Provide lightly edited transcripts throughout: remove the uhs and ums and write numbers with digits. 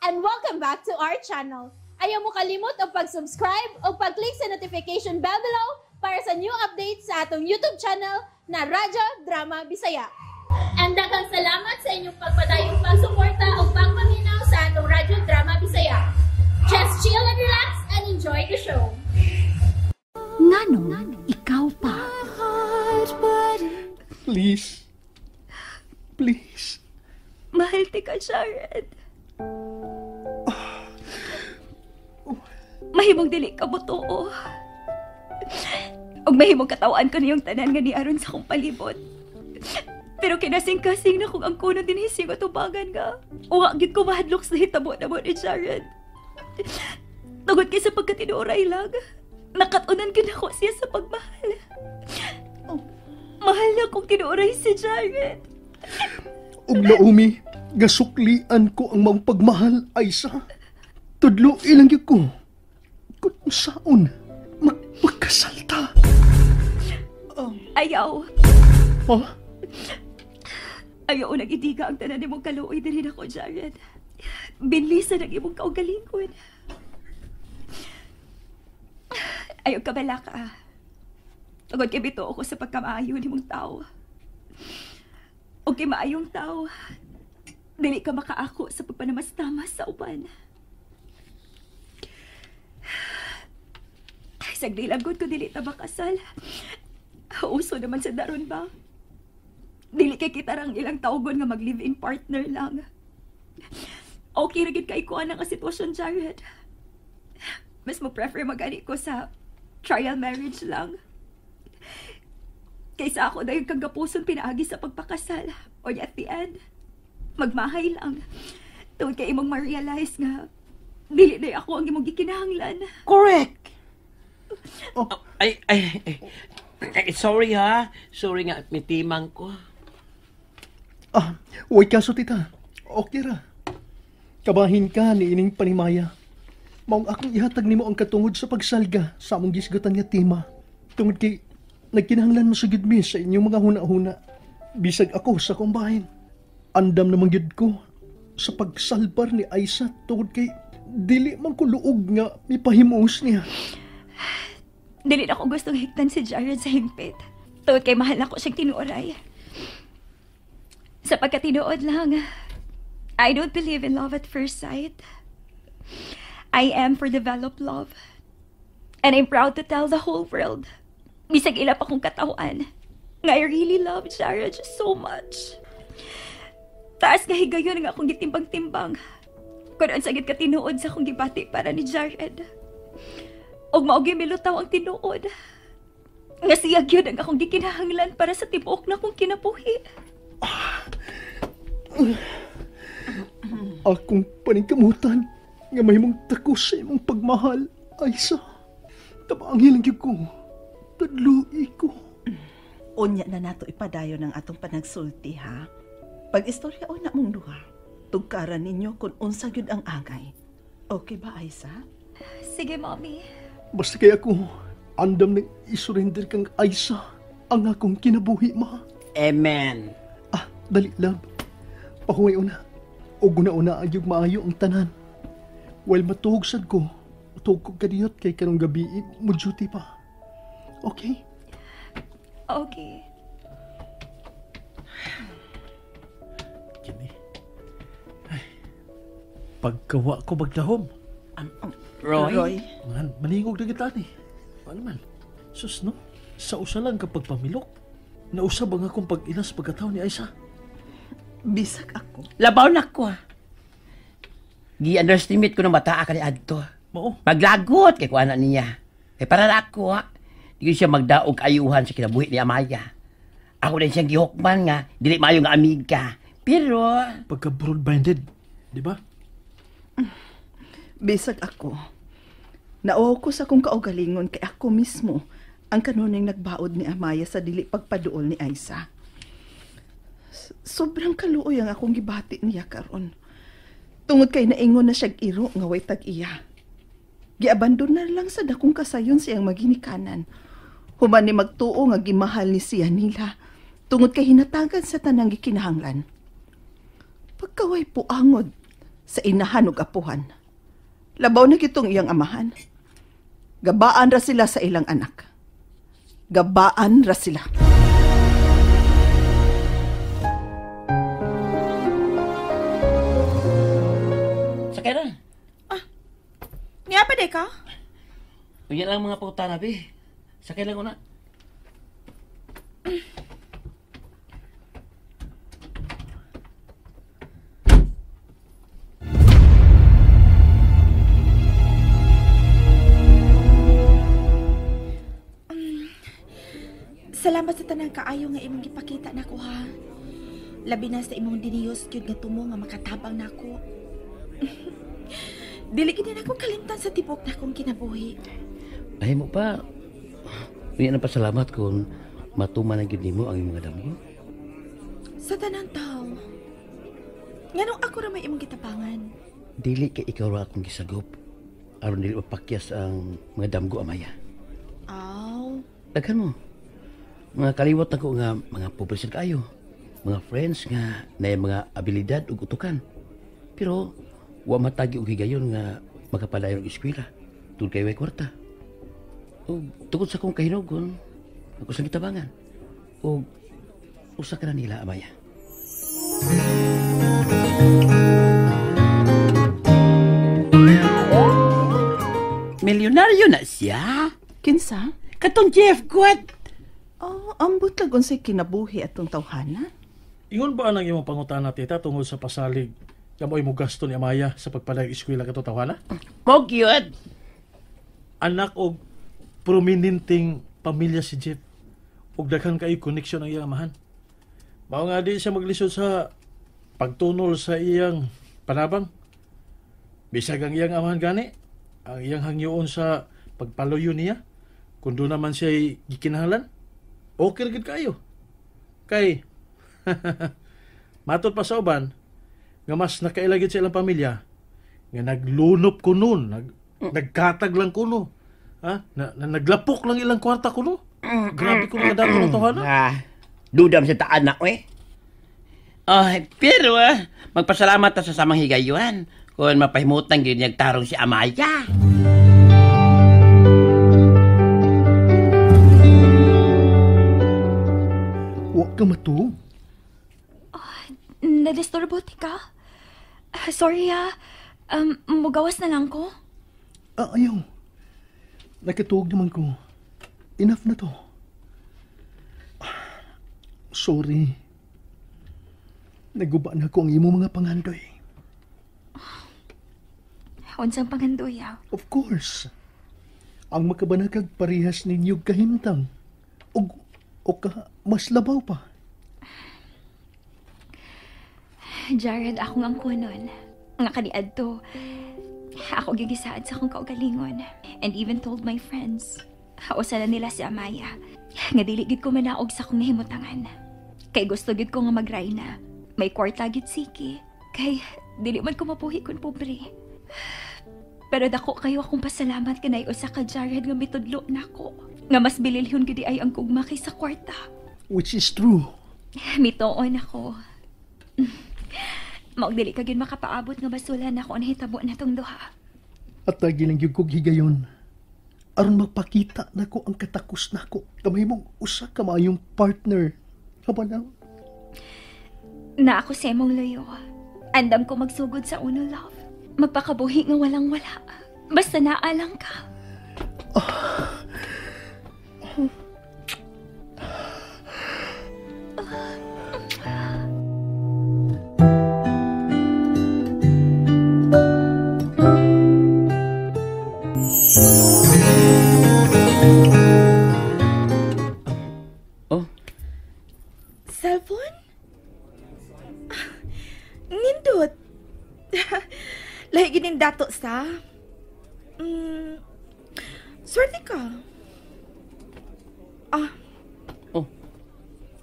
and welcome back to our channel. Ayaw mo kalimot o pag-subscribe o pag-click sa notification bell below para sa new updates sa atong YouTube channel na Radyo Drama Bisaya. And daghang salamat sa inyong pagpadayong pagsuporta o pagpaminaw sa atong Radyo Drama Bisaya. Just chill and relax and enjoy the show. Nganong ikaw pa? Please. Please. Mahal ti ka, Jared. Mahimong dili ka butuo. Og mahimong katawan ko niyong tanan nga ni aron sa kong palibot. Pero kinasing-kasing na kung ang kuno din hising o tubangan nga. Uwa gid ko mahadlok sa hitabo na mo ni Jared. Tugod kay sa pagkatinuray lang. Nakatunan ko na ko siya sa pagmahal. Mahal na kong tinuray si Jared. Og Naomi, gasuklian ko ang mga pagmahal, Aisa. Tudlo ilang yun ko. Kung saan, magpagkasalta. Ayaw. Ha? Ayaw nagidiga ang tanan mong kaluoy din ako, Jared. Binlisan ang imong kaugalingon. Ayaw ka bala ka. Tugod kay bito ako sa pagkamaayo ni mong tao. O kay maayong tao, dili ka makaako sa pagpanamastama sa uban. Sagdi lang gud ko dili ta makasal. Uso naman sa daron ba? Dili kay kita rang ilang tawgon nga mag-live-in partner lang. Okay ra gid kay ko ana nga sitwasyon, Jared. Mas mo prefer magani ko sa trial marriage lang. Kaysa ako dahil kang gapuson pinaagi sa pagpakasal. O at the end, magmahay lang. Tungod kay imong ma-realize nga, dili na ako ang imong gikinahanglan. Correct! Sorry ha. Sorry nga, mitimang ko. Huwag kaso, tita. Okay ra. Kabahin ka ni ining panimaya. Maong akong ihatag nimo ang katungod sa pagsalga sa among gisgutan nga tema. Tungod kay nagkinahanglan mo sugid mi sa inyong mga huna-huna. Bisag ako sa kong bahin. Andam naman gyud ko sa pagsalbar ni Aisa tungod kay dili man ko luog nga mipahimuos niya. Dili na ko gustong higtan si Jared sa hingpit. Tungod kay mahal ako siyang tinuoray. Sa pagkatinuod lang, I don't believe in love at first sight. I am for developed love. And I'm proud to tell the whole world, bisag ilap akong katawan, nga I really love Jared so much. Taas nga higayon nga akong gitimbang-timbang. Kung ang sagit ka tinuod sa akong gibati para ni Jared. Og maogi milutaw ang tinuod. Nga siyag yun ang akong gikinahanglan para sa tibuok na akong kinabuhi. Akong paningkamutan nga mahimong takos sa imong pagmahal, Aisa. Tabangilang gyud ko. Tadloi ko. Unya na nato ipadayon ng atong panagsulti, ha? Pag-istorya o na mong duha, tugkaran ninyo kung unsa gyud ang agay. Okay ba, Aisa? Sige, Mommy. Basta kay ako, andam nang isurrender kang Aisa ang akong kinabuhi, ma. Amen. Dali, love. Pahuway una. O guna-una agyog maayo ang tanan. While matuhog sad ko, matuhog ko kadiyot kay karong gabi, mo duty pa. Okay? Okay. Kini. Ay. Pagkawa ko magdahom. Roy? Man, malingog na kita ni. Ano man? Sus, no? Sa usa lang kapag pamilok. Nausab ang akong pag-inas pagkataon ni Aisa. Bisag ako. Labaw na ko ha. Gi-underestimate ko ng bata ka ni Adto. Mao. Maglagot kay kuana niya. Kay para na ako ha. Di siya magdaog ayuhan sa kinabuhi ni Amaya. Ako din siyang gihokman nga, dili maayo nga amiga. Pero Pagka broad-minded, di ba? Bisag ako. Nauho ko sa kong kaugalingon kay ako mismo ang kanuning nagbaod ni Amaya sa dili pagpaduol ni Aisa. Sobrang kaluoy ang akong gibati niya karon. Tungod kay naingon na siyag iro nga way tag-iya. Giabandon na lang sa dakong kasayon siyang maginikanan. Human ni magtuo nga gimahal ni siya nila. Tungod kay hinatagan sa tanang gikinahanglan. Pagkaway puangod, sa inahan ug apuhan. Labaw na kitong iyang amahan. Gabaan ra sila sa ilang anak. Gabaan ra sila. Sakay na. Nga pa de ka? Yan lang mga puta na, be. Sakay lang ko na. Salamat sa tanang kaayo nga imong gipakita nako ha. Labi na sa imong diniyos gyud nga tumo nga makatabang nako. Dili gid nako kalimtan sa tibok na akong kinabuhi. Ay mo pa. Unya na pasalamat kung matuman ang gid nimo ang imong mga damo. Sa tanang tao. Nganong ako ra may imong gitapangan? Dili kay ikaw ra akong gisagop. Aron dili mapakyas ang mga damgo amaya. Aw. Daghan mo. Mga kaliwat na ko nga mga pobresyon kayo. Mga friends nga na mga abilidad ug utukan. Pero wa matagi og higayon nga makapadayon og eskwela. Tungod kay way kwarta. O tungod sa kong kahinugon, ako sa gitabangan. O usa ka na nila amaya. Milyonaryo na siya? Kinsa? Katong Jeff Guat. Oh, ambot lagon sa kinabuhi atong tawhana. Ingon ba ang imong pangutana, tita, tungod sa pasalig kamoy mo gasto ni Amaya sa pagpalayag eskwela kato tawhana? Mo gyud. Anak og prominenteng pamilya si Jeff. Ug daghan kay koneksyon ang iyang amahan. Mao nga di siya maglisod sa pagtunol sa iyang panabang. Bisag ang iyang amahan gani, ang iyang hangyoon sa pagpaluyo niya, kung doon naman siya gikinahanglan, okay gid kayo. Kay matod pa sa uban nga mas nakailagid sa ilang pamilya nga naglunop kuno, nagkatag lang kuno. Ha? Naglapok lang ilang kwarta kuno. Grabe ko nga dato ng tawhana. Dudam sa taan na, eh. Pero magpasalamat ta sa samang higayuan kung mapahimutan gyud nagtarong si Amaya. Wa ka matuog. Nadisturbo ka? Sorry mugawas na lang ko. Ayaw. Nakatuog naman ko. Enough na to. Sorry. Naguba na ko ang imo mga pangandoy. Unsang pangandoy, Of course. Ang makabanagag parehas ninyo kahimtang. O ka mas labaw pa. Jared, ako ang kunon. Nga kaniadto, ako gigisaad sa akong kaugalingon. And even told my friends. Hausa na nila si Amaya. Nga dili gid ko manaog sa akong himutangan. Kay gusto gid ko nga magrayna. May kwarta gid siki. Kay dili man ko mapuhi kun pobre. Pero dako kayo akong pasalamat kanay usa ka Jared nga mitudlo nako. Nga mas bililhon gid ay ang kugma kaysa kwarta. Which is true. Mitoon ako. Maugdili ka gyud makapaabot nga basulan ako ang hitabo natong duha. At nagilang yung kong higayon. Aron magpakita na ko ang katakos na ko. Kamay mong usa ka maayong partner. Habang Na ako sa imong loyo. Andam ko magsugod sa uno love. Magpakabuhi nga walang wala. Basta naalang ka. Cellphone? Nindot. Lahi gining dato sa. Swerte ka.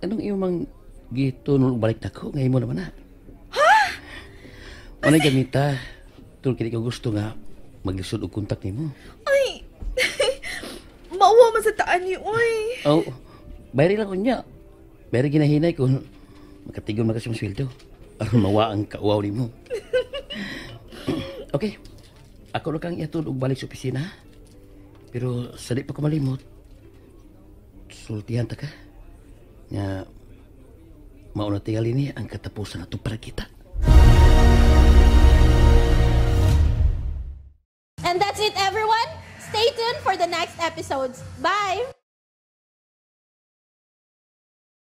Anong iyong mang gitunol balik na ko? Ngayon mo naman na. Ha? Ano gamita? Tulad kini ko gusto nga maglisod og kontak nimo. Ay. Mauwa man sa taan ni, oy. Bayari lang ko niya. Bayari ginahinay kung makatigon magkasong sweldo. Aron mawa ang kauaw nimo. Okay. Ako na kang iatod og balik sa opisina. Pero sa di pa ko malimot, sultihan ta ka. Nga, mauna tingali ni ang katapusan na para kita. And that's it, everyone. Stay tuned for the next episodes. Bye!